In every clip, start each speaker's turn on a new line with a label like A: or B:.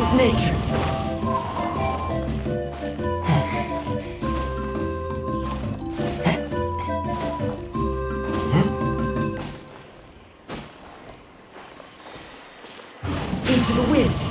A: with nature. Into the wind.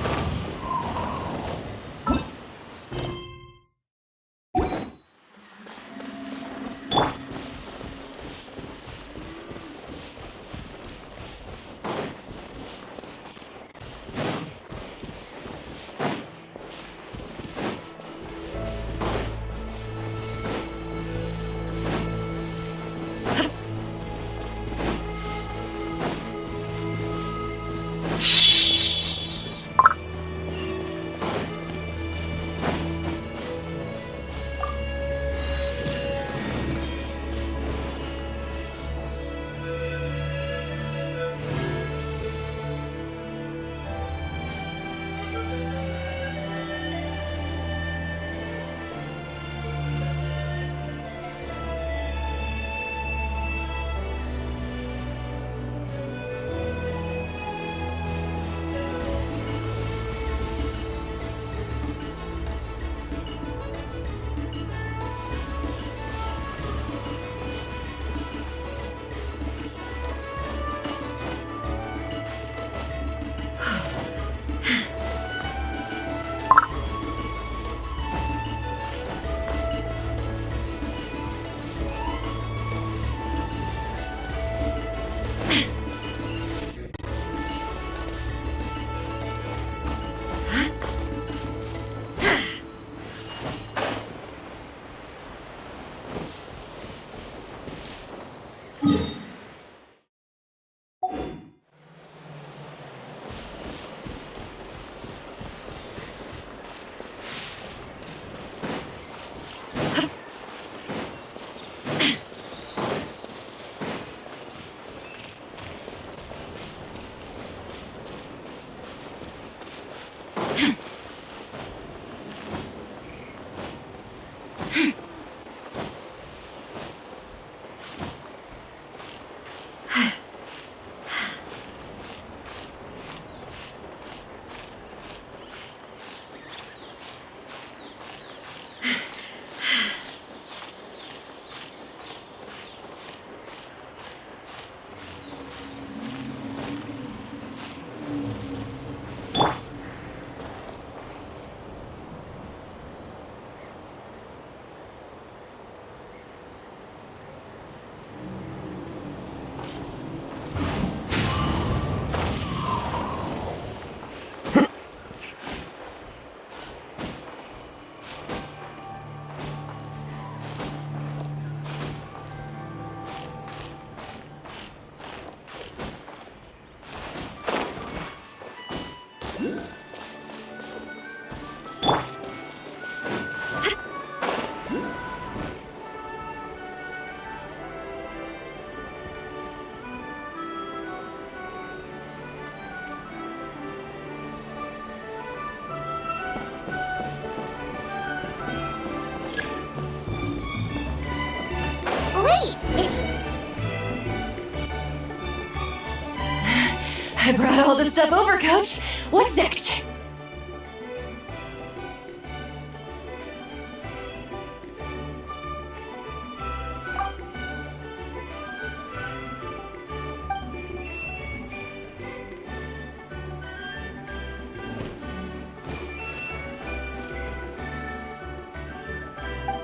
B: I brought all this stuff over, Coach. What's next?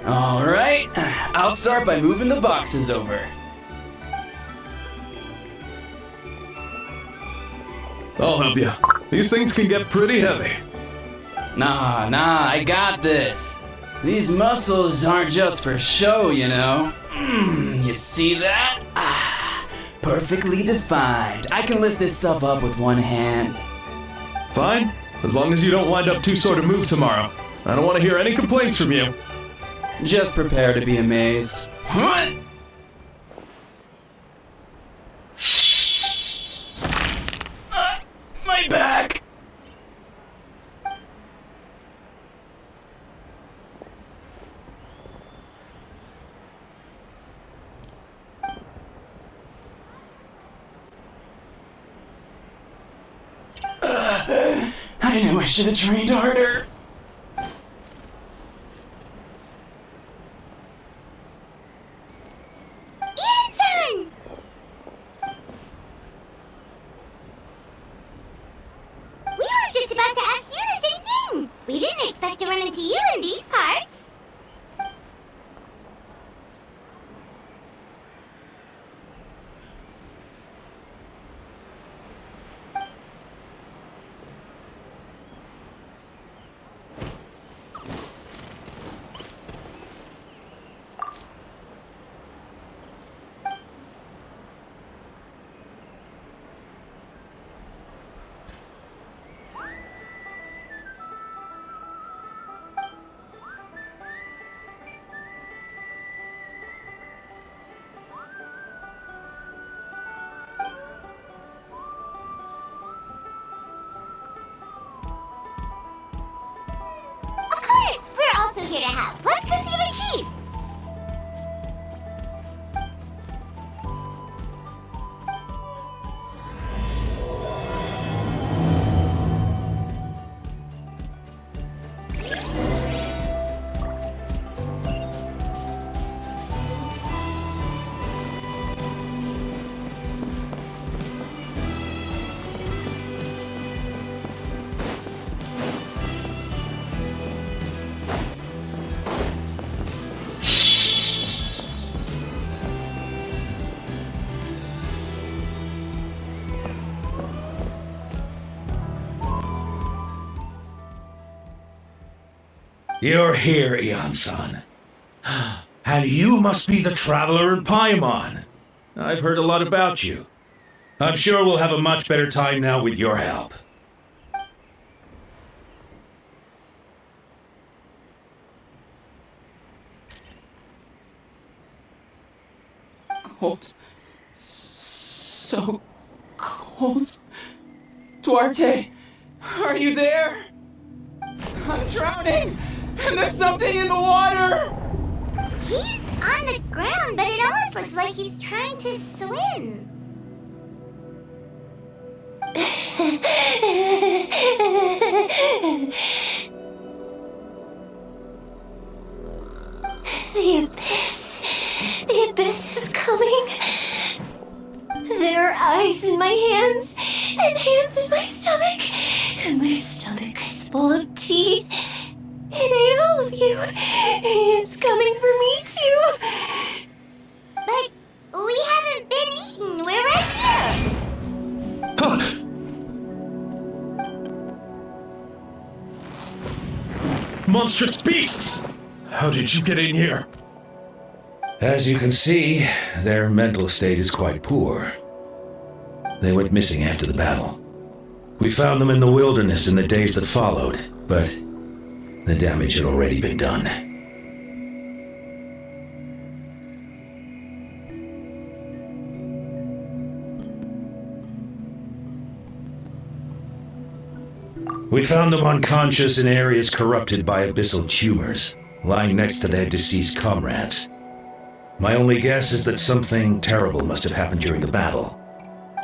C: All right, I'll start by moving the boxes over.
D: I'll help you. These things can get pretty heavy.
C: Nah, I got this. These muscles aren't just for show, you know. You see that? Perfectly defined. I can lift this stuff up with one hand.
D: Fine, as long as you don't wind up too sore to move tomorrow. I don't want to hear any complaints from you.
C: Just prepare to be amazed. What? My back! I I knew I should have trained harder.
E: Son! We were just about to ask you the same thing. We didn't expect to run into you in these parts. Of course, we're also here to help. Let's go see the chief.
F: You're here, Eon-san. And you must be the traveler in Paimon. I've heard a lot about you. I'm sure we'll have a much better time now with your help.
C: Cold. So cold. Duarte, are you there? I'm drowning! And there's something in the water!
E: He's on the ground, but it almost looks like he's trying to swim.
B: The abyss. The abyss is coming. There are eyes in my hands, and hands in my stomach. And my stomach is full of teeth. It ate all of you. It's coming for me too.
E: But we haven't been eaten. We're right here.
F: Monstrous beasts! How did you get in here? As you can see, their mental state is quite poor. They went missing after the battle. We found them in the wilderness in the days that followed, but the damage had already been done. We found them unconscious in areas corrupted by abyssal tumors, lying next to their deceased comrades. My only guess is that something terrible must have happened during the battle.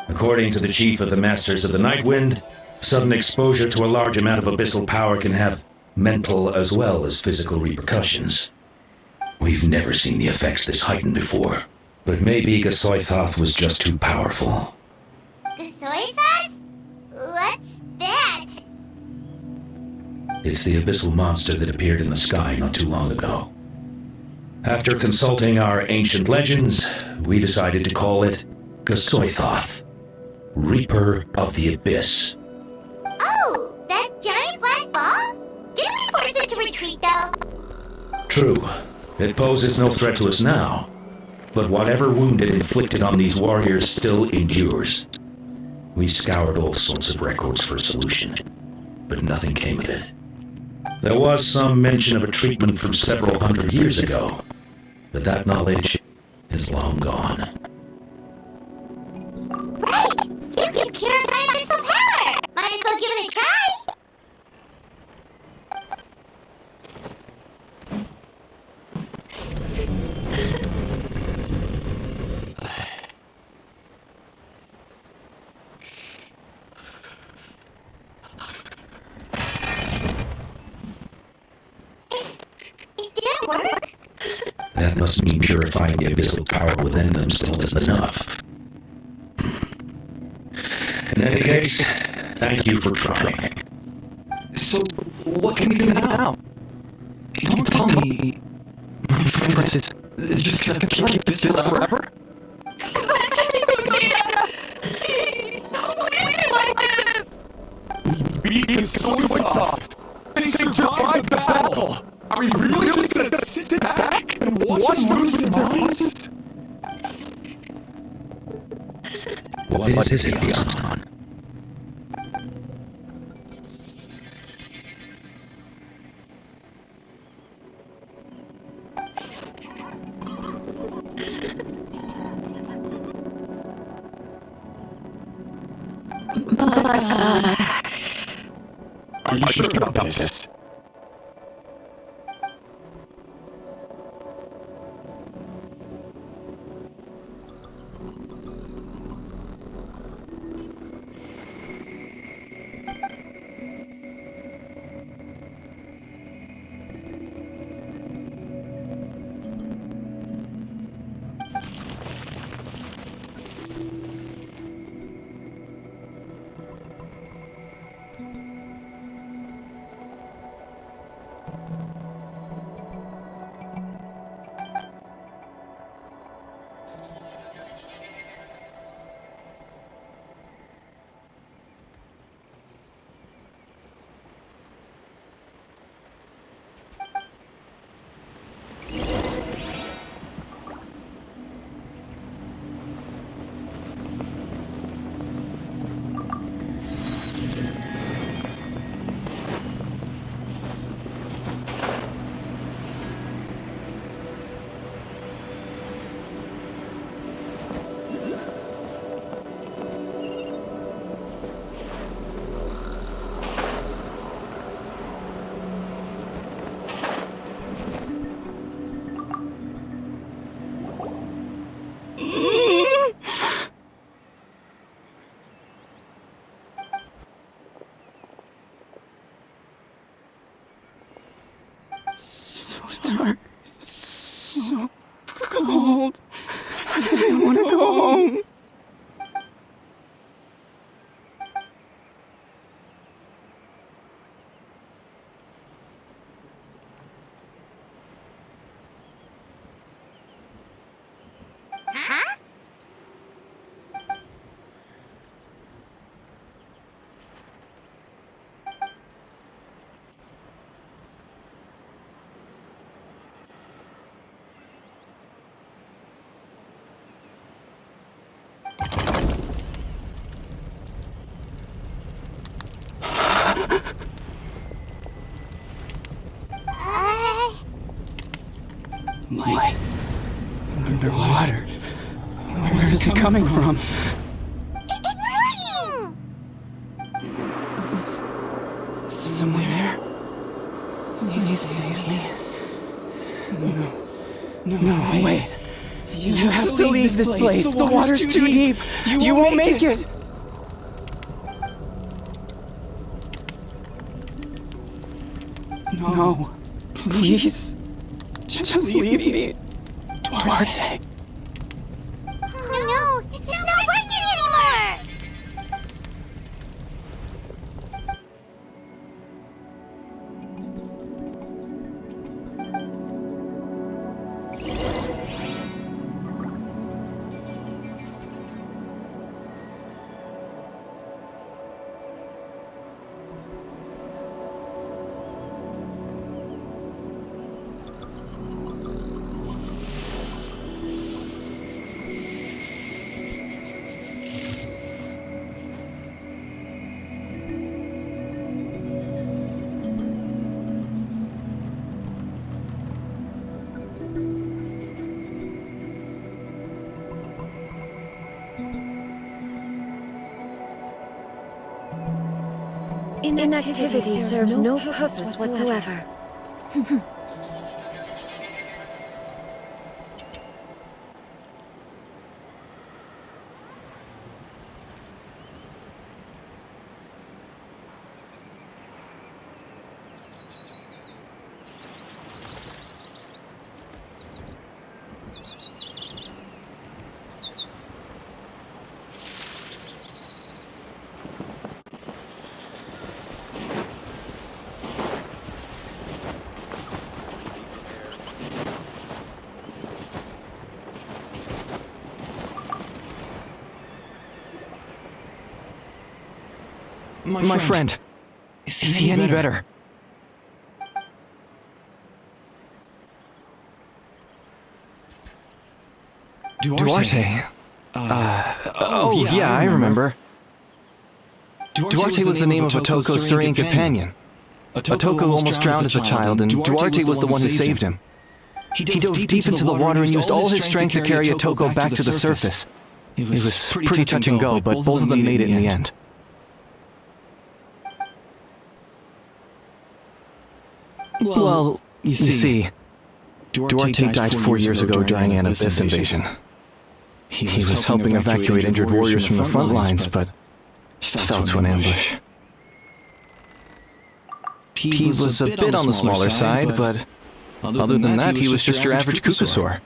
F: According to the chief of the Masters of the Nightwind, sudden exposure to a large amount of abyssal power can have mental as well as physical repercussions. We've never seen the effects this heightened before, but maybe Gasoithoth was just too powerful.
E: The soy thought? What's that?
F: It's the abyssal monster that appeared in the sky not too long ago. After consulting our ancient legends, we decided to call it Gasoithoth, Reaper of the Abyss.
E: Oh, that giant black ball? Didn't we force it to retreat, though?
F: True, it poses no threat to us now, but whatever wound it inflicted on these warriors still endures. We scoured all sorts of records for a solution, but nothing came of it. There was some mention of a treatment from several hundred years ago, but that knowledge is long gone.
E: Right! You can purify abyssal power! Might as well give it a try!
F: must mean purifying the abyssal power within them still isn't enough. In any case, thank you for trying.
G: So, what can we do now? Don't tell me. My friend is just gonna keep this up forever?
B: Please, don't leave me like this!
G: Beat is so wiped off. They survived the battle. Are we really just gonna sit back and watch them lose their minds?
F: What is it, Natlan?
G: Are you sure about this?
C: So dark, so cold. I want to go home.
E: Huh?
C: Light. Underwater. Where is it coming from?
E: It's working!
C: Someone there? Please save me. No, wait. You have to leave this place. The water's too deep. You won't make it. No. Please. Just leave me. Duarte.
E: Oh no! It's not working anymore!
H: Inactivity serves no purpose whatsoever.
I: My friend. Is he any better? Duarte. Oh, yeah, I remember. Duarte was the name of Otoko's Syrian companion. Otoko almost drowned as a child, and Duarte was the one who saved him. He dove deep into the water and used all his strength to carry Otoko back to the surface. It was pretty touch and go, but both of them made it in the end. Well, you see, Duarte died 4 years ago during an Abyss invasion. He was helping evacuate injured warriors from the front lines, but fell to an ambush. He was a bit on the smaller side, but other than that, he was just your average Kukusaur.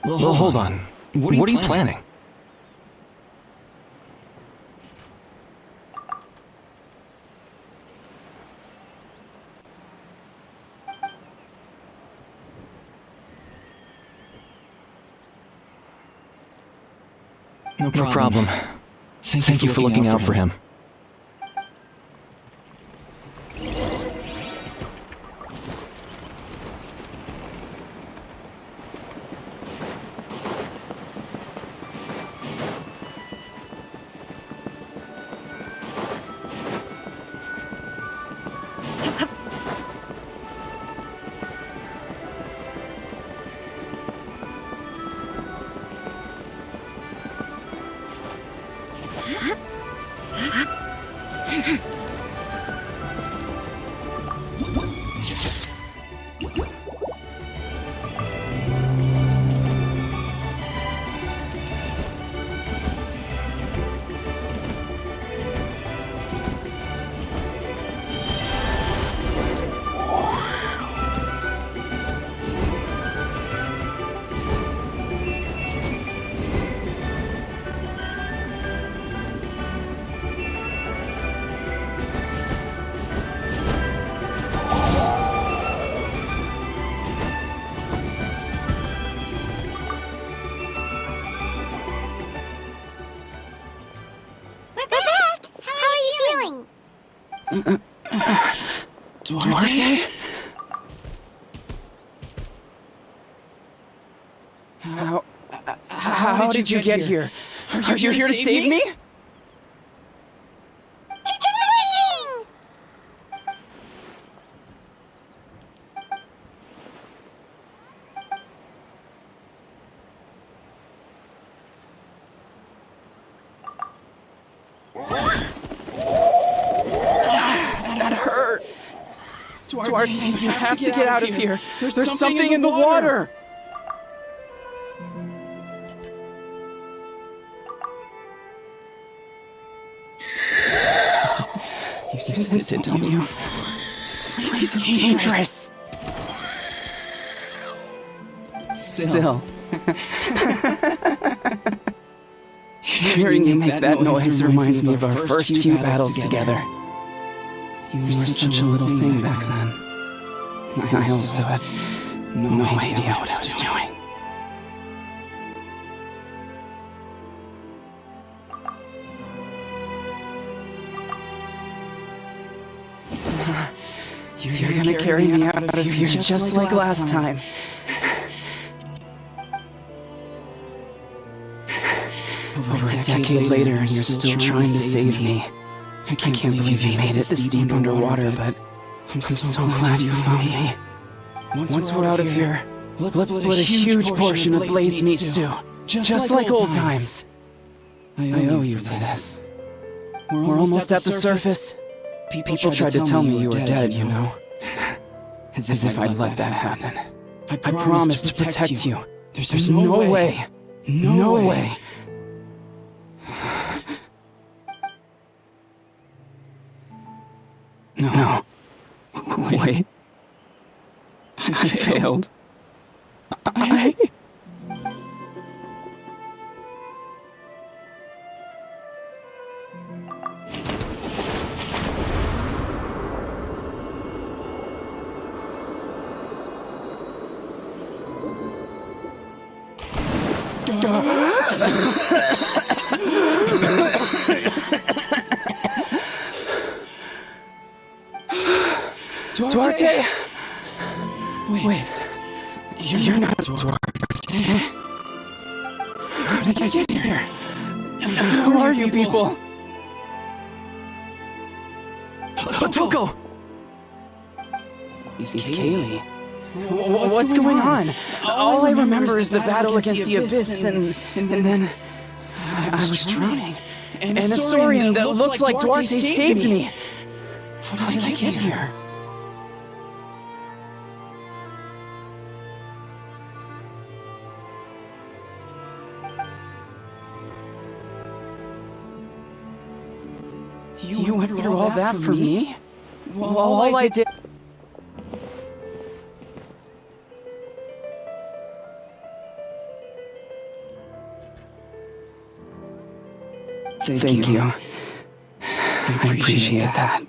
I: Well, hold on. What are you planning? No problem. Thank you for looking out for him.
C: Duarte? How did you get here? Are you here to save me? Duarte, you have to get out of here. There's something in the water. You sense it, don't you? This place is dangerous. Still. Hearing you make that noise reminds me of our first few battles together. You were such a little thing back then. I also had no idea what I was doing. You're gonna carry me out of here just like last time. Over a decade later and you're still trying to save me. I can't believe you made it this deep underwater, but I'm so glad you found me. Once we're out of here, let's split a huge portion of blazed meat stew, just like old times. I owe you for this. We're almost at the surface. People tried to tell me you were dead, you know. As if I'd let that happen. I promised to protect you. There's no way. No way. No. Wait. I failed. Duarte? Wait. You're not Duarte. How did I get here? Who are you people?
I: Toko!
C: He's Kaylee. What's going on? All I remember is the battle against the Abyss, and then I was drowning. And a Saurian that looked like Duarte saved me. How did I get here? You went through all that for me? Well, all I did... Thank you. I appreciate that.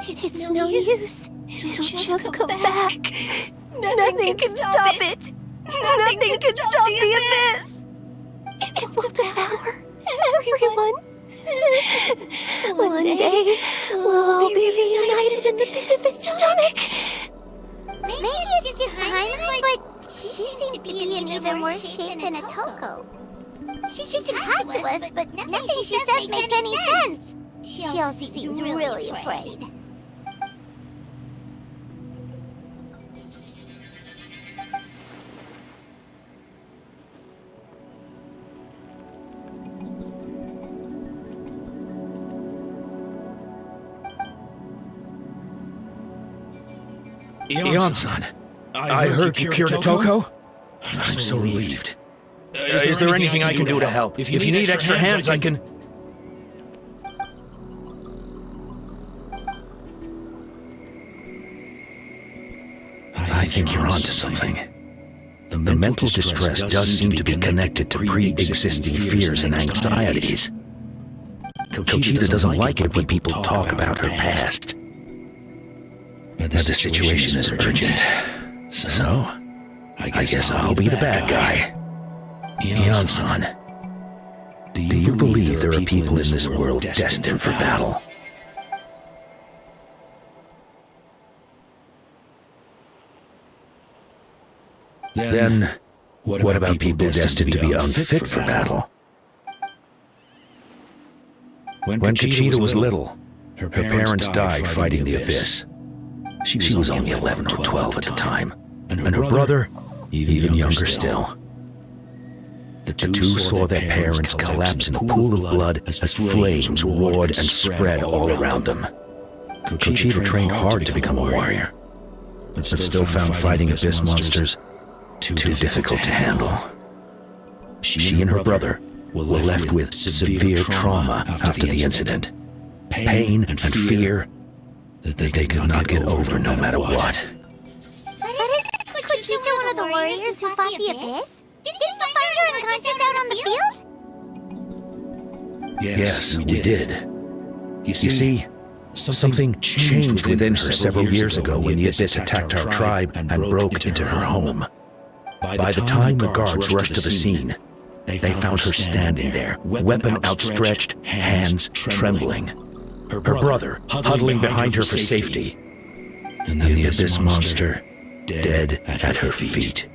B: It's no use. It'll just come back. Nothing can stop it. Nothing can stop the abyss. It will devour everyone. One day, we'll all be reunited in the pit of its stomach.
E: Maybe it's just Heinlein, but she seems to be in even worse shape than a Toko. She can talk to us, but nothing she says makes any sense. She also seems really afraid.
F: Eon-san, I heard you cured a Toko? I'm so relieved. Is there anything I can do to help? If you need extra hands, I can... I think you're onto something. The mental distress does seem to be connected to pre-existing fears and anxieties. Conchita doesn't like it when people talk about her past. But the situation is urgent. So, I guess I'll be the bad guy. Eon-san, do you believe there are people in this world destined for battle? Then, what about people destined to be unfit for battle? When Conchita was little, her parents died fighting the Abyss. She was only 11 or 12 at the time, and her brother, even younger still. The two saw their parents collapse in a pool of blood as flames roared and spread all around them. Conchita trained hard to become a warrior, but still found fighting Abyss monsters too difficult to handle. She and her brother were left with severe trauma after the incident. Pain and fear that they could not get over no matter what.
E: But isn't Conchita one of the warriors who fought the Abyss? Didn't you find her unconscious out on the field?
F: Yes, we did. You see, something changed within her several years ago when the Abyss attacked our tribe and broke into her home. By the time the guards rushed to the scene, they found her standing there, weapon outstretched, hands trembling. Her brother huddling behind her for safety, and the Abyss monster dead at her feet.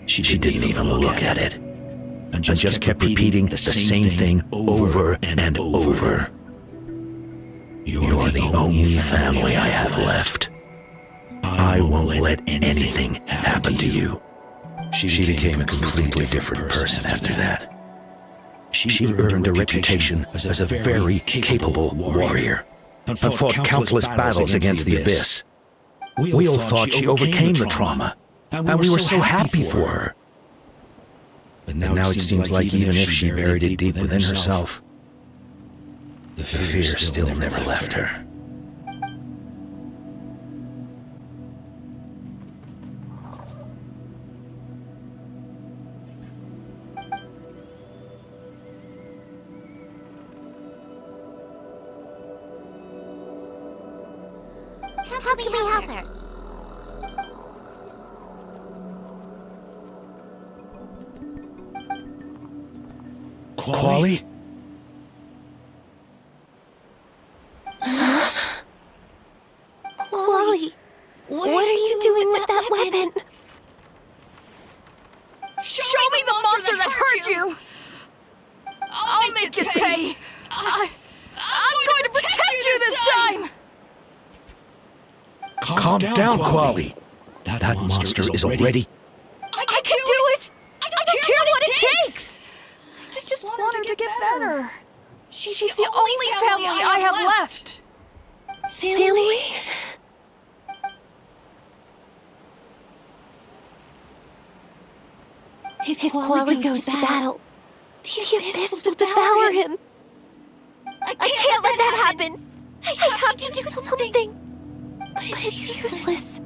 F: She didn't even look at it, and just kept repeating the same thing over and over. You're the only family I have left. I won't let anything happen to you. She became a completely different person after that. She earned a reputation as a very capable warrior and fought countless battles against the Abyss. We all thought she overcame the trauma, and we were so happy for her. But now it seems like even if she buried it deep within herself, the fear still never left her.
E: How can we help her?
F: Quali?
B: Quali, what are you doing with that weapon?
J: Show me the monster that hurt you! I'll make it pay! I'm going to protect you this time!
F: Calm down, Quali. That monster is already...
J: I can do it! I don't care what it takes! I just want her to get better. She's the only family I have left.
B: Family? If Quali goes to battle, the Abyss will devour him. I can't let that happen. I have to do something. But it's useless.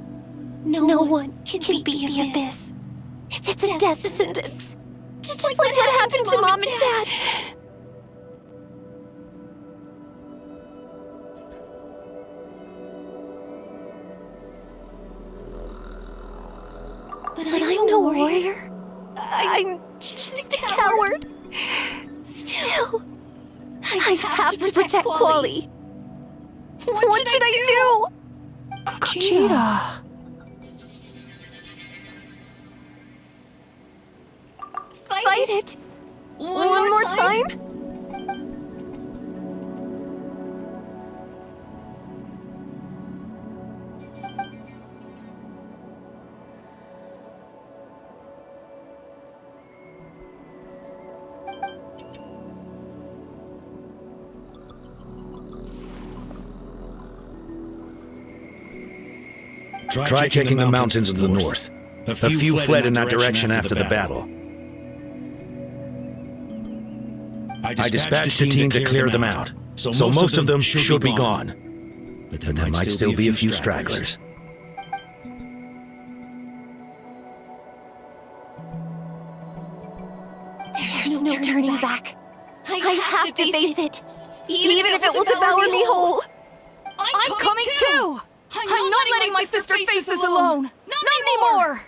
B: No one can beat the Abyss. It's a death sentence. Just like what happened to Mom and Dad. But I'm no warrior. I'm just a coward. Still, I have to protect Quali. What should I do? Gogeta. Fight it. One more time?
F: Try checking the mountains to the north. A few fled in that direction after the battle. I dispatched a team to clear them out, so most of them should be gone. But there might still be a few stragglers.
B: There's no turning back. I have to face it, even if it will devour me whole.
J: I'm coming too! I'm not letting my sister face this alone! Not anymore!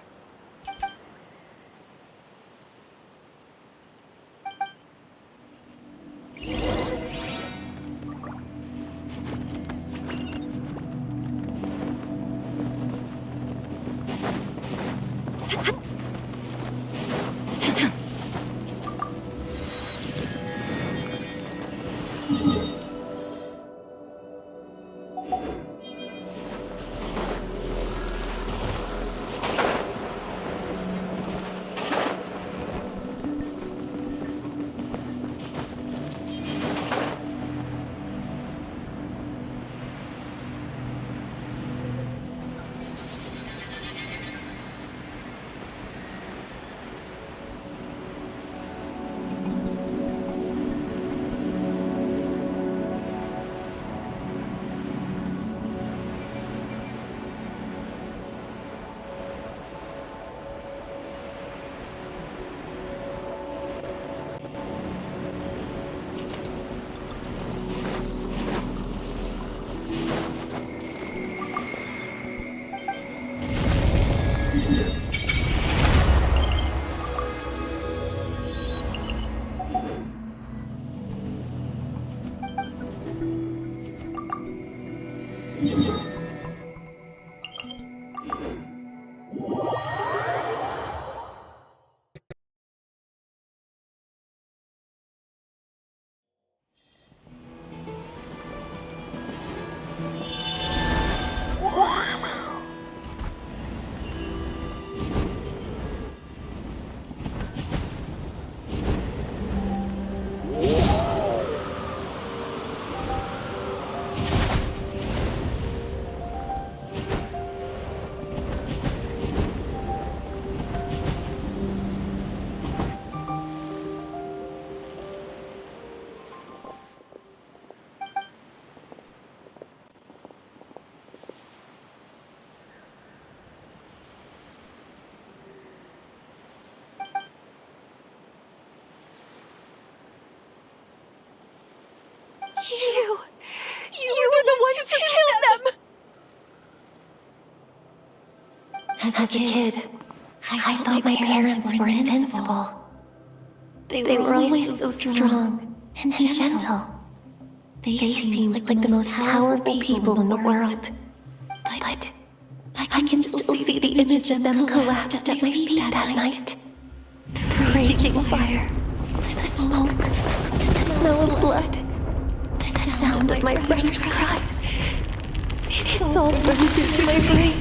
B: As a kid, I thought my parents were invincible. They were always so strong and gentle. They seemed like the most powerful people in the world. But I can still see the image of them collapsed at my feet that night. The raging fire, the smoke, the smell of blood, the sound of my brother's cries. It's all burned into my brain.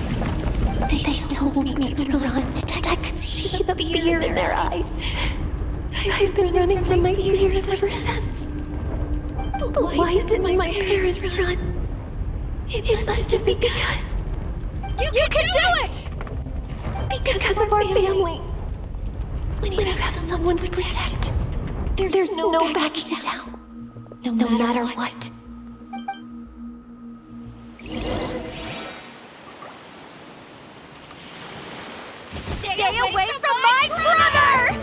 B: They told me to run, and I could see the fear in their eyes. I've been running from my fears ever since. But why didn't my parents run? It must have been because...
J: You can do it!
B: Because of our family. When you have someone to protect, there's no backing down. No matter what.
J: Stay away from my brother!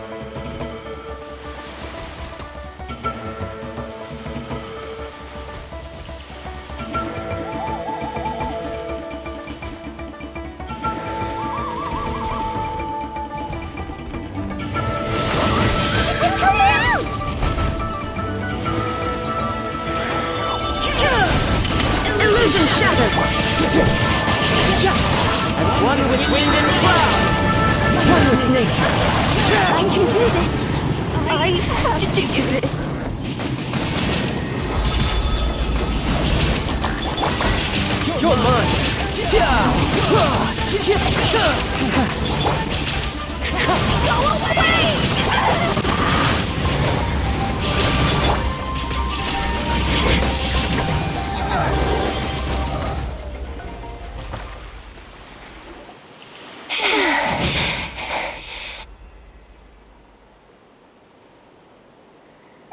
H: Illusion shattered! As one with wind and cloud! One with nature!
B: I can do this! I have to do this!
H: You're mine!
J: Go away!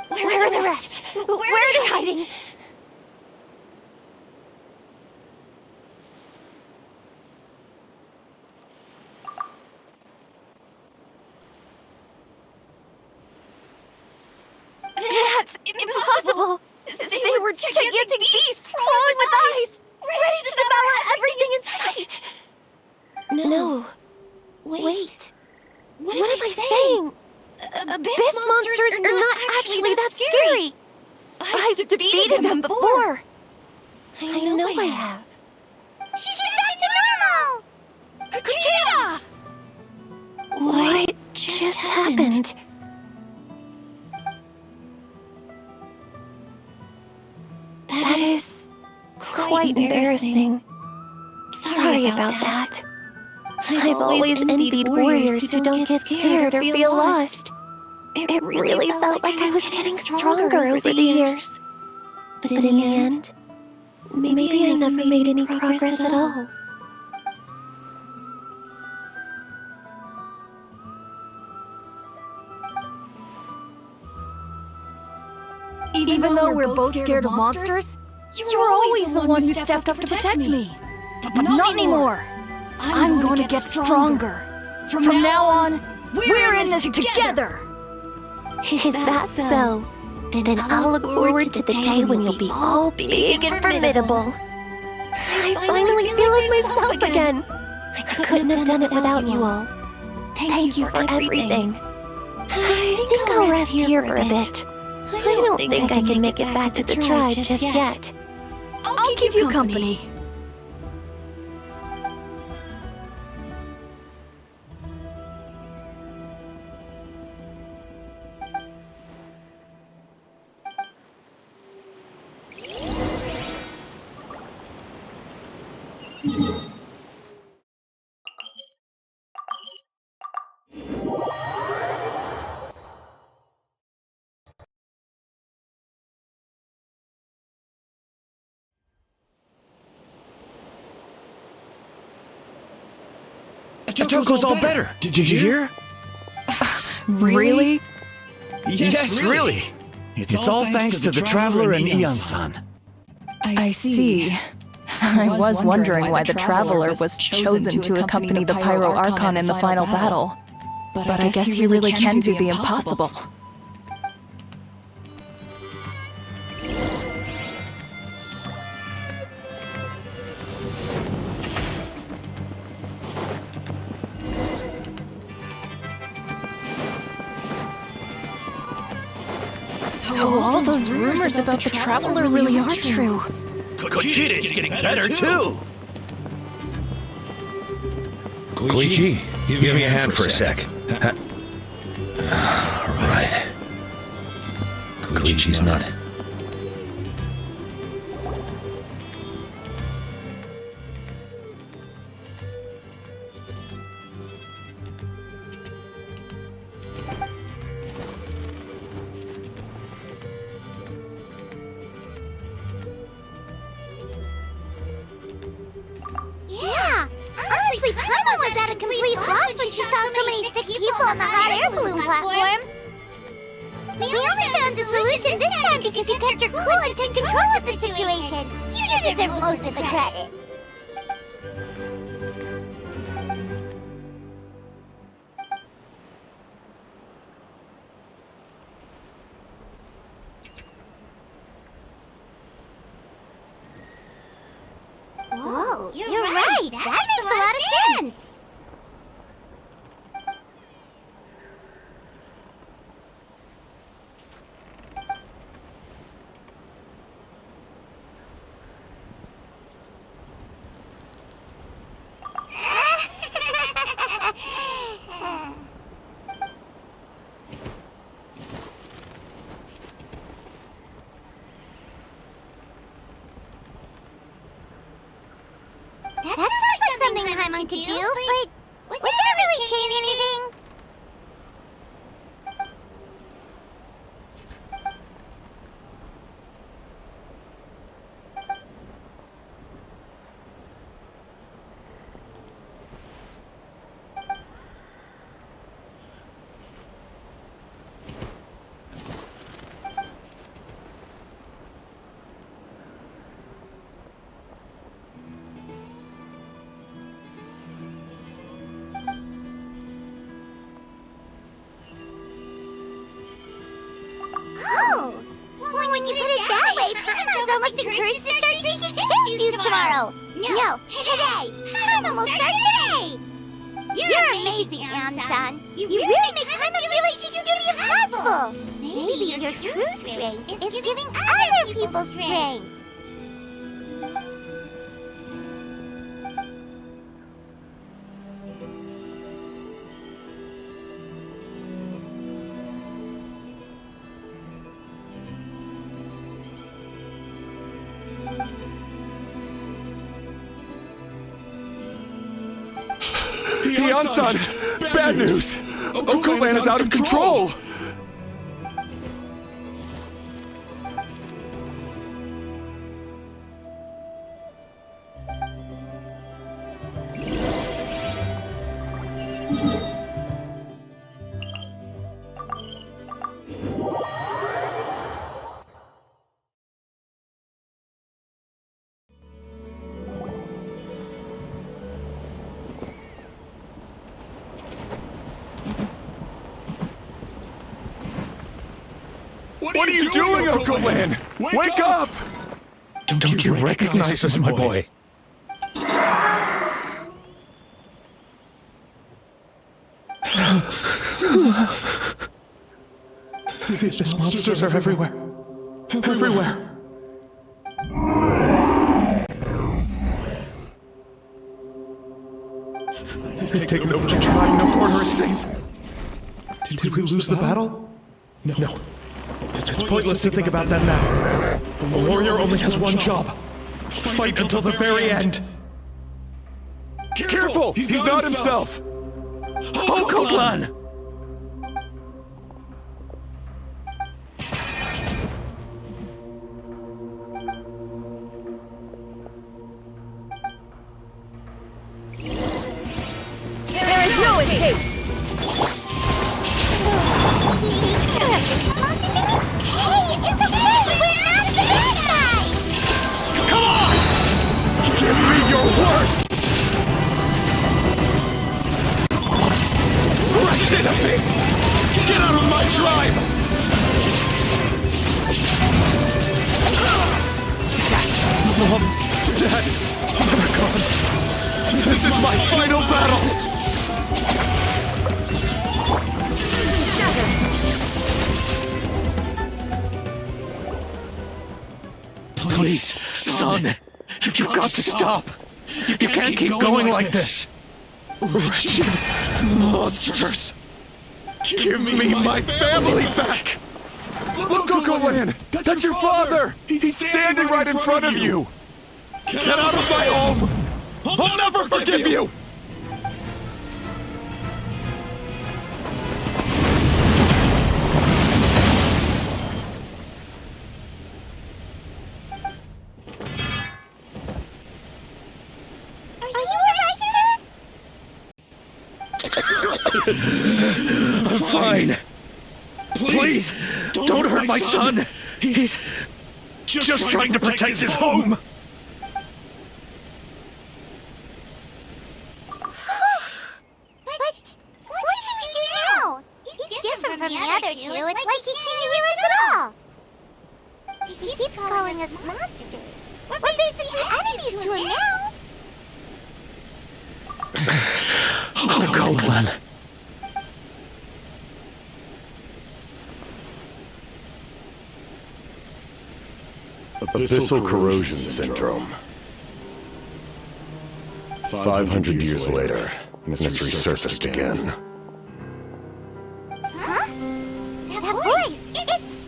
B: Where are the rest? Where are they hiding? That's impossible! They were gigantic beasts, crawling with eyes, ready to devour everything in sight! No. Wait. What am I saying? Abyss monsters are not actually that scary! I've defeated them before! I know I have.
E: She's back to normal!
J: Kuchina!
B: What just happened? That is quite embarrassing. Sorry about that. I've always envied warriors who don't get scared or feel lost. It really felt like I was getting stronger over the years. But in the end, maybe I never made any progress at all.
J: Even though we're both scared of monsters, you were always the one who stepped up to protect me. But not anymore. I'm going to get stronger. From now on, we're in this together.
B: Is that so? Then I'll look forward to the day when you'll be all big and formidable. I finally feel like myself again. I couldn't have done it without you all. Thank you for everything. I think I'll rest here for a bit. I don't think I can make it back to the tribe just yet.
J: I'll keep you company.
F: Toko's all better. Did you hear?
J: Really?
F: Yes, really. It's all thanks to the Traveler and Eon-san.
J: I see. I was wondering why the Traveler was chosen to accompany the Pyro Archon in the final battle. But I guess he really can do the impossible. all those rumors about the Traveler really are true.
F: Koichi's getting better too! Koichi, give me a hand for a sec. Right. Koichi's not.
E: Yeah! Honestly, Paimon was at a complete loss when she saw so many sick people on the hot air balloon platform. We only found the solution this time because you kept your cool and took control of the situation. You deserve most of the credit. Whoa, you're right. That makes a lot of sense. That sounds like something Paimon could do, but would that really change anything? Oh! Well, when you put it that way, Paimon's almost encouraged to start drinking hip juice tomorrow! No, today! Paimon will start today! You're amazing, Ansan! You really make Paimon feel like she can do the impossible! Maybe your true strength is giving other people strength!
G: Dion-san! Bad news! Okulan is out of control! What are you doing, Okulan? Wake up!
F: Don't you recognize us, my boy?
G: These monsters are everywhere. Everywhere. They've taken over the tribe. No corner is safe. Did we lose the battle? No. It's pointless to think about that now. The warrior only has one job. Fight until the very end. Careful! He's not himself!
F: Okulan!
J: There is no escape!
E: Hey, it's okay! We're not the bad guys!
G: Come on! Give me your worst! Wretched abyss! Get out of my tribe! Mom, Dad, they're gone. This is my final battle! You've got to stop! You can't keep going like this! Wretched monsters! Give me my family back! Look, Lan! That's your father! He's standing right in front of you! Get out of my home! I'll never forgive you! I'm fine. Please, don't hurt my son. He's just trying to protect his home.
E: What should we do now? He's different from the other two. It's like he can't hear us at all. He keeps calling us monsters. We're basically enemies to him now.
G: Oh, go, Glenn.
K: Abyssal corrosion syndrome. 500 years later, and it's resurfaced again.
E: Huh? That voice! It's...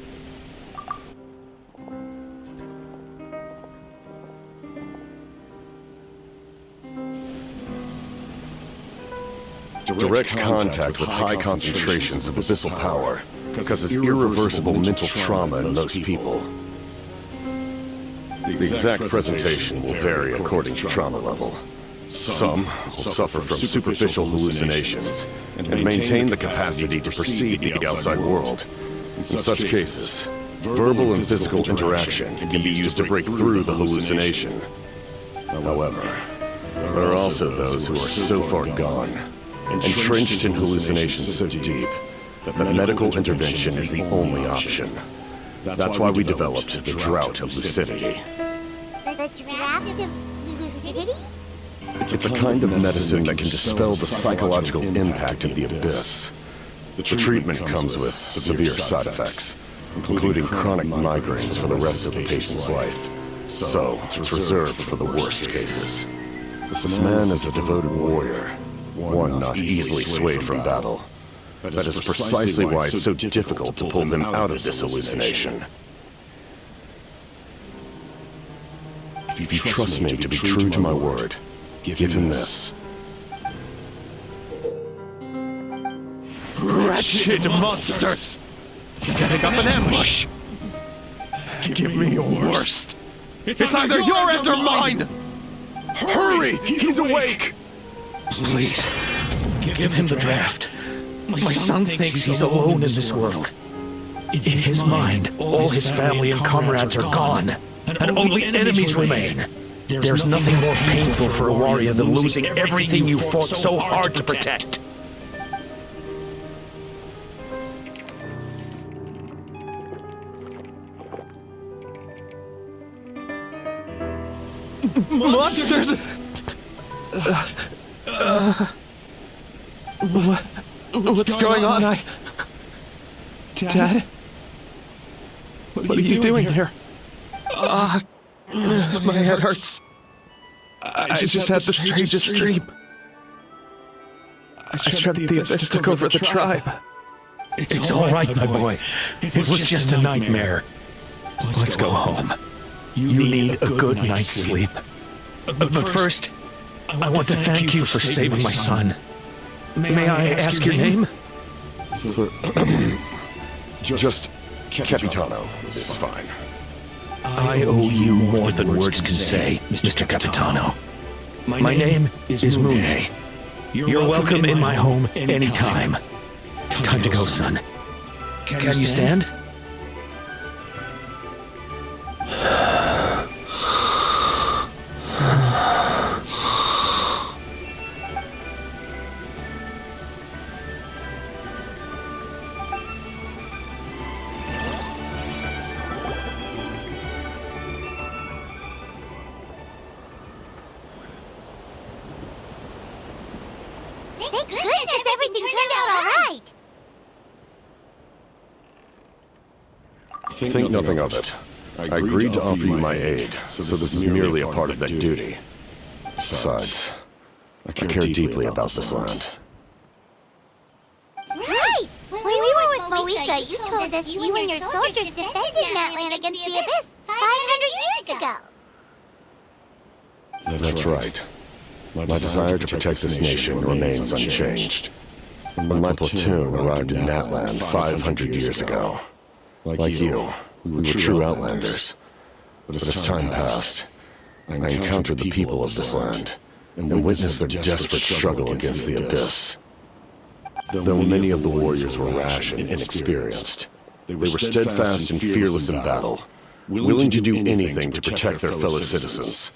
K: Direct contact with high concentrations of abyssal power causes irreversible mental trauma in most people. The exact presentation will vary according to trauma level. Some will suffer from superficial hallucinations and maintain the capacity to perceive the outside world. In such cases, verbal and physical interaction can be used to break through the hallucination. However, there are also those who are so far gone, entrenched in hallucinations so deep, that medical intervention is the only option. That's why we developed the Drought of Lucidity.
E: The Drought of Lucidity?
K: It's a kind of medicine that can dispel the psychological impact of the abyss. The treatment comes with severe side effects, including chronic migraines for the rest of the patient's life. So, it's reserved for the worst cases. This man is a devoted warrior, one not easily swayed from battle. That is precisely why it's so difficult to pull him out of this hallucination. If you trust me to be true to my word, give him this.
G: Wretched monsters! Setting up an ambush! Give me your worst! It's either your end or mine! Hurry! He's awake! Please, give him the draft. My son thinks he's alone in this world. In his mind, all his family and comrades are gone, and only enemies remain. There's nothing more painful for a warrior than losing everything you fought so hard to protect. Monsters! What's going on? Dad? What are you doing here? My head hurts. I just had the strangest dream. I dreamt the abyss took over the tribe. It's all right, my boy. It was just a nightmare. Let's go home. You need a good night's sleep. But first, I want to thank you for saving my son. May I ask your name?
K: Just Capitano is fine.
G: I owe you more than words can say, Mr. Capitano. My name is Mune. You're welcome in my home anytime. Time to go, son. Can you stand?
E: Thank goodness everything turned out all right.
K: Think nothing of it. I agreed to offer you my aid, so this is merely a part of that duty. Besides, I care deeply about this land.
E: Right! When we were with Moika, you told us you and your soldiers defended Natlan against the Abyss 500 years ago.
K: That's right. My desire to protect this nation remains unchanged. When my platoon arrived in Natlan 500 years ago, like you, we were true outlanders. But as time passed, I encountered the people of this land and witnessed their desperate struggle against the Abyss. Though many of the warriors were rash and inexperienced, they were steadfast and fearless in battle, willing to do anything to protect their fellow citizens,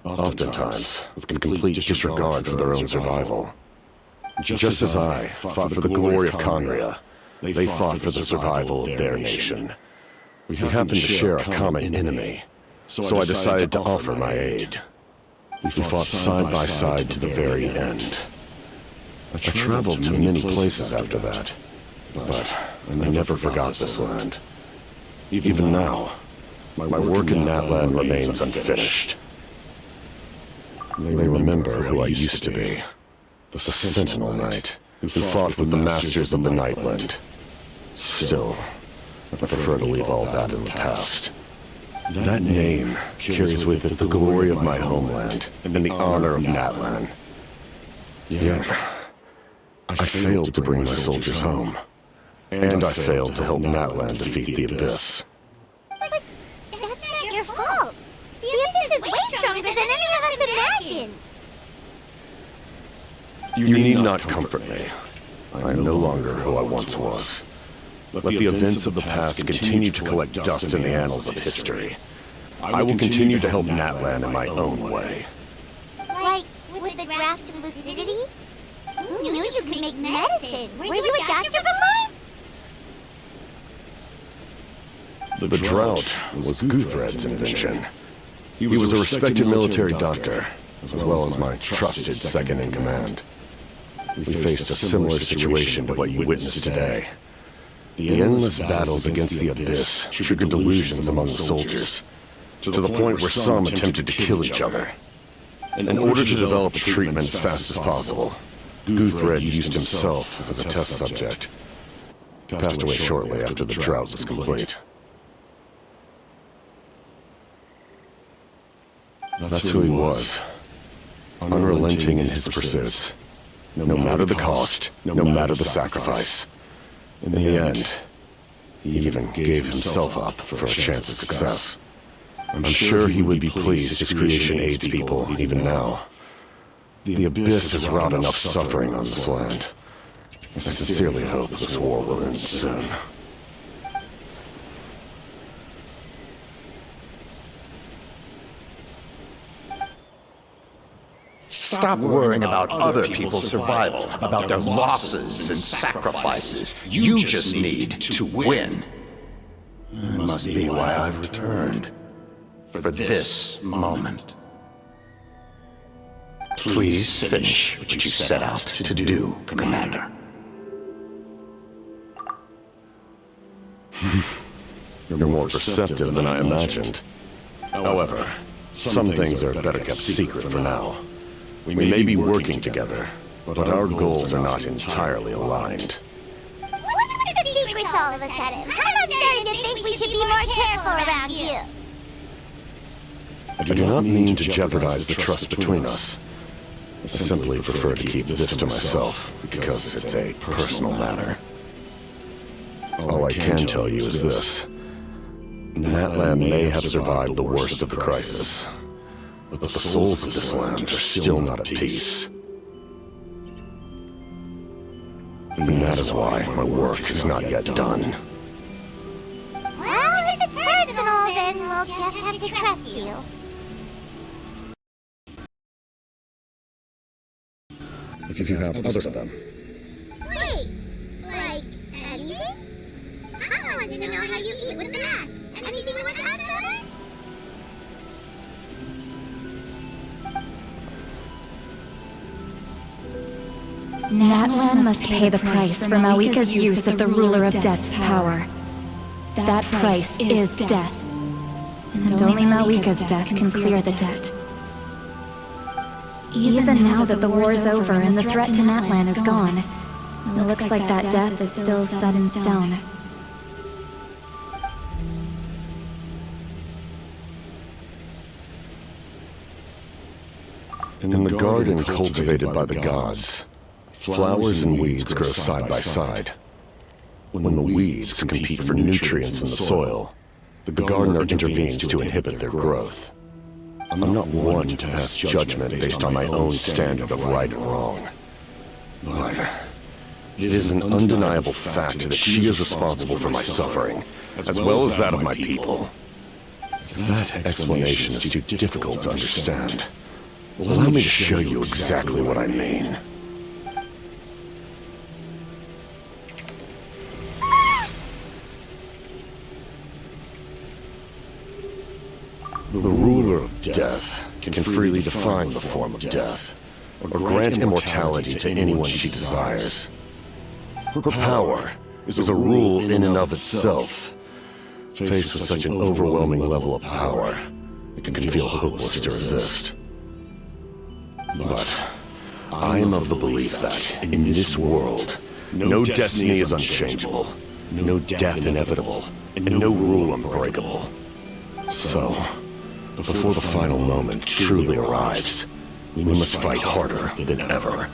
K: oftentimes with complete disregard for their own survival. Just as I fought for the glory of Conria, they fought for the survival of their nation. We happened to share a common enemy, so I decided to offer my aid. We fought side by side to the very end. I traveled to many places after that, but I never forgot this land. Even now, my work in Natlan remains unfinished. They remember who I used to be. The Sentinel Knight, who fought with the Masters of the Nightland. Still, I prefer to leave all that in the past. That name carries with it the glory of my homeland and the honor of Natlan. Yet, I failed to bring my soldiers home. And I failed to help Natlan defeat the Abyss.
E: But that's not your fault. The Abyss is way stronger than any of us imagined.
K: You need not comfort me. I am no longer who I once was. Let the events of the past continue to collect dust in the annals of history. I will continue to help Natlan in my own way.
E: Like, with the graft of lucidity? Who knew you could make medicine? Were you a doctor before?
K: The drought was Guthred's invention. He was a respected military doctor, as well as my trusted second-in-command. We faced a similar situation to what you witnessed today. The endless battles against the Abyss triggered delusions among the soldiers, to the point where some attempted to kill each other. In order to develop a treatment as fast as possible, Guthred used himself as a test subject. He passed away shortly after the drought was complete. That's who he was, unrelenting in his pursuits, no matter the cost, no matter the sacrifice. In the end, he even gave himself up for a chance at success. I'm sure he would be pleased his creation aids people even now. The Abyss has wrought enough suffering on this land. I sincerely hope this war will end soon.
L: Stop worrying about other people's survival, about their losses and sacrifices. You just need to win.
F: That must be why I've returned.
L: For this moment.
F: Please finish what you set out to do, Commander.
K: You're more perceptive than I imagined. However, some things are better kept secret for now. We may be working together, but our goals are not entirely aligned.
E: What's with the secrets all of a sudden? I'm starting to think we should be more careful around you.
K: I do not mean to jeopardize the trust between us. I simply prefer to keep this to myself because it's a personal matter. All I can tell you is this. Natlan may have survived the worst of the crisis, but the souls of this land are still not at peace. And that is why my work is not yet done.
E: Well, if it's personal, then we'll just have to trust you.
K: If you have others of them.
E: Wait, like anything? I want to know how you eat with the mask. Anything with us, right?
J: Natlan must pay the price for Mawika's use of the Ruler of Death's power. That price is death. And only Malika's death can clear the debt. Even now that the war's over and the threat to Natlan is gone, it looks like that death is still set in stone.
K: In the garden cultivated by the gods, flowers and weeds grow side by side. When the weeds compete for nutrients in the soil, the gardener intervenes to inhibit their growth. I'm not one to pass judgment based on my own standard of right and wrong. But it is an undeniable fact that she is responsible for my suffering, as well as that of my people. If that explanation is too difficult to understand, allow me to show you exactly what I mean. The ruler of death can freely define the form of death, or grant immortality to anyone she desires. Her power is a rule in and of itself. Faced with such an overwhelming level of power, it can feel hopeless to resist. But I am of the belief that, in this world, no destiny is unchangeable, no death inevitable, and no rule unbreakable. So, before the final moment truly arrives, we must fight harder than ever.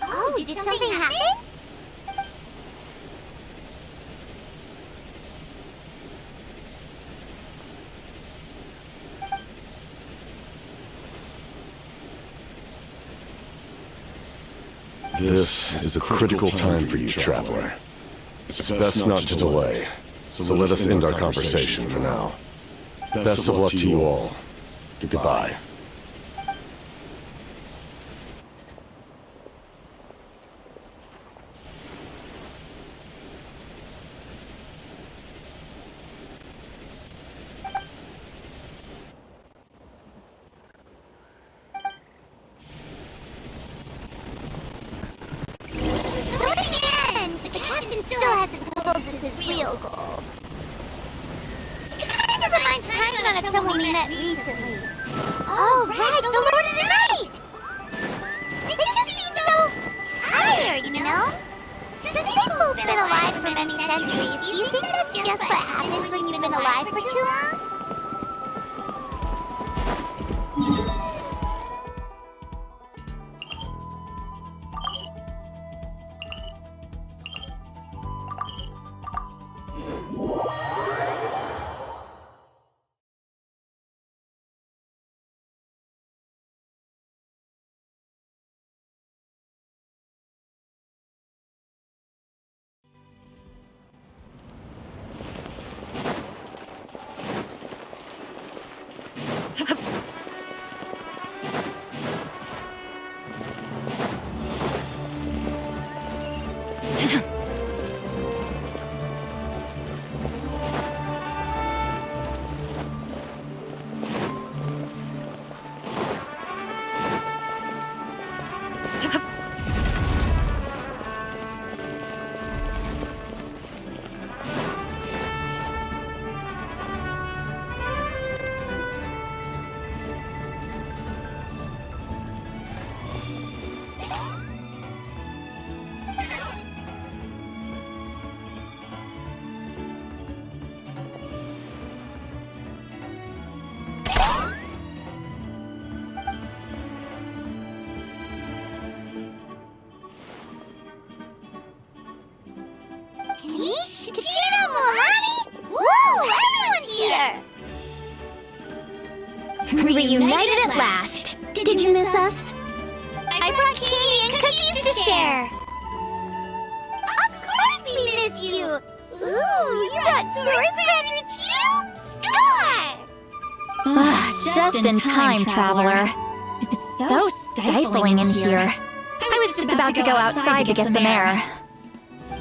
E: Oh, did something happen?
K: This is a critical time for you, traveler. It's best not to delay, so let us end our conversation for now. Best of luck to you all. Goodbye.
E: Real goal. It kind of reminds Paimon of someone we met recently. Oh, right, the Lord of the Night! They just seem so tired, you know? Since people who've been alive for many centuries, do you think that's just what happens when you've been alive for too long? Kanish? Kachino, Milani? Woo! Everyone's here!
B: Reunited at last. Did you miss us?
E: I brought candy and cookies to share. Of course we miss you. Ooh, you brought swords granted too? Score!
J: Just in time, traveler. It's so stifling in here. I was just about to go outside to get some air.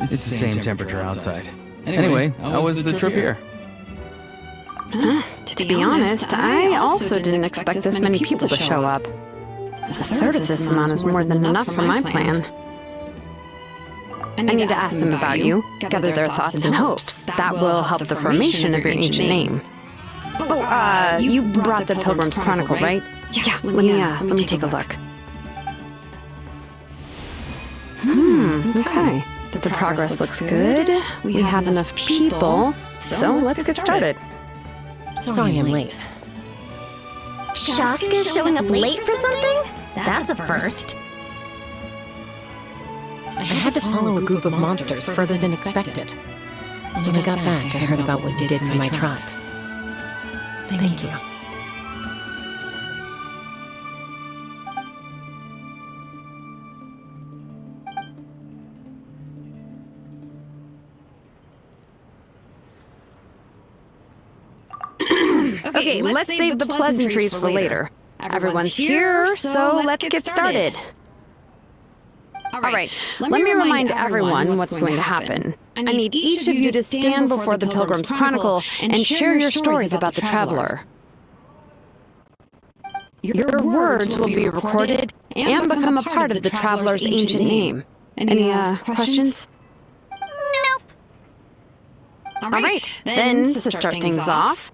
C: It's the same temperature outside. Anyway, how was the trip here?
H: To be honest, I also didn't expect this many people to show up. A third of this amount is more than enough for my plan. I need to ask them about you, gather their thoughts and hopes. That will help the formation of your ancient name. Oh, you brought the Pilgrim's Chronicle, right? Yeah, let me take a look. Okay. The progress looks good. We have enough people, so let's get started.
M: Sorry I'm late.
B: Shaska's showing up late for something? That's a first.
M: I had to follow a group of monsters further than expected. When I got back, I heard about what you did for my tribe. Thank you.
H: Okay, let's save the pleasantries for later. Everyone's here, so let's get started. Alright, let me remind everyone what's going to happen. I need each of you to stand before the Pilgrim's Chronicle and share your stories about the Traveler. Your words will be recorded and become a part of the Traveler's ancient name. Any questions?
E: Nope.
H: Alright, then to start things off...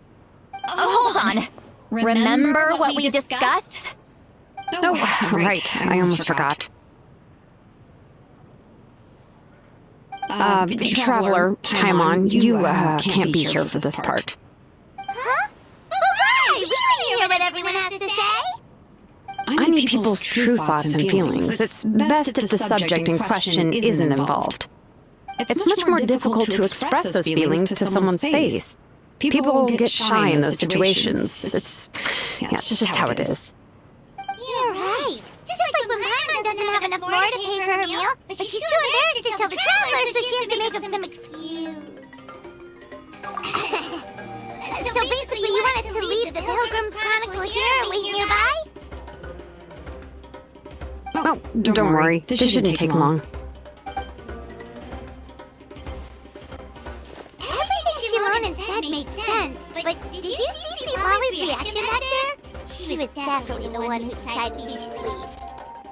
B: Oh, hold on. Remember what we discussed?
H: Oh, right, I almost forgot. Traveler, Paimon, you can't be here for this part.
E: Huh? Why? We want to hear what everyone has to say.
H: I need people's true thoughts and feelings. It's best if the subject in question isn't involved. It's much more difficult to express those feelings to someone's face. People get shy in those situations. It's just how it is.
E: You're right. Just like when Paimon doesn't have enough more to pay for her meal, but she's too embarrassed to tell the Traveler, so she has to make up some excuse. So basically, you want us to leave the Pilgrim's Chronicle here and wait nearby?
H: Oh, don't worry. This shouldn't take long.
E: Everything Shilonen said made sense, but did you see Lolly's reaction back there? She was definitely the one whose side we should leave.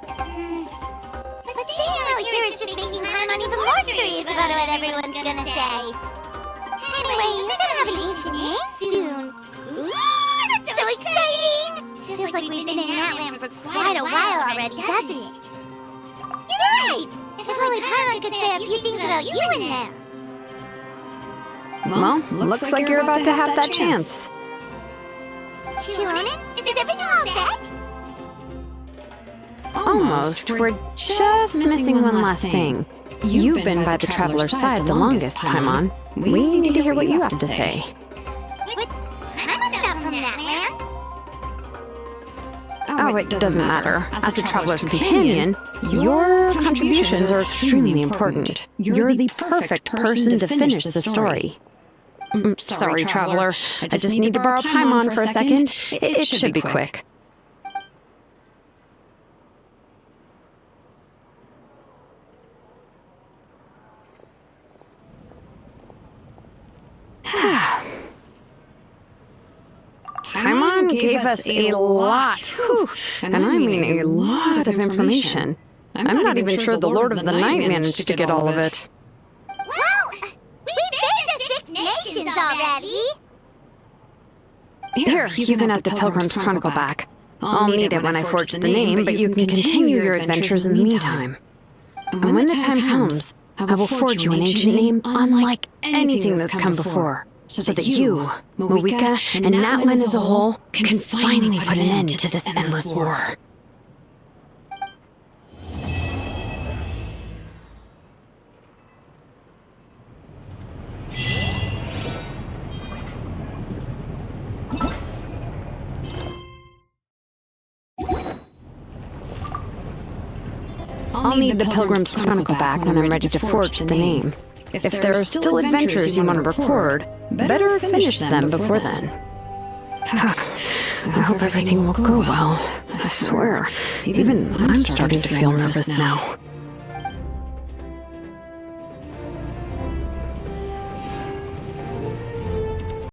E: But staying out here is just making Paimon even more curious about what everyone's gonna say. Anyway, you're gonna have an ancient name soon. Ooh, that's so exciting! Feels like we've been in Natlan for quite a while already, doesn't it? You're right! If only Paimon could say a few things about you in there.
H: Well, looks like you're about to have that chance.
E: Shilonen, is everything all set?
H: Almost. We're just missing one last thing. You've been by the Traveler's side the longest, Paimon. We need to hear what you have to say.
E: But Paimon's not from Natlan.
H: Oh, it doesn't matter. As a Traveler's companion, your contributions are extremely important. You're the perfect person to finish the story. Sorry, Traveler. I just need to borrow Paimon for a second. It should be quick. Paimon gave us a lot, and I mean a lot of information. I'm not even sure the Lord of the Night managed to get all of it.
E: Well, we've been to 6 nations already.
H: Here, you can have the Pilgrim's Chronicle back. I'll need it when I forge the name, but you can continue your adventures in the meantime. And when the time comes, I will forge you an ancient name unlike anything that's come before, so that you, Moeka, and Natlan as a whole can finally put an end to this endless war. I'll need the Pilgrim's Chronicle back when I'm ready to forge the name. If there are still adventures you want to record, better finish them before then. I hope everything will go well. I swear, even I'm starting to feel nervous now.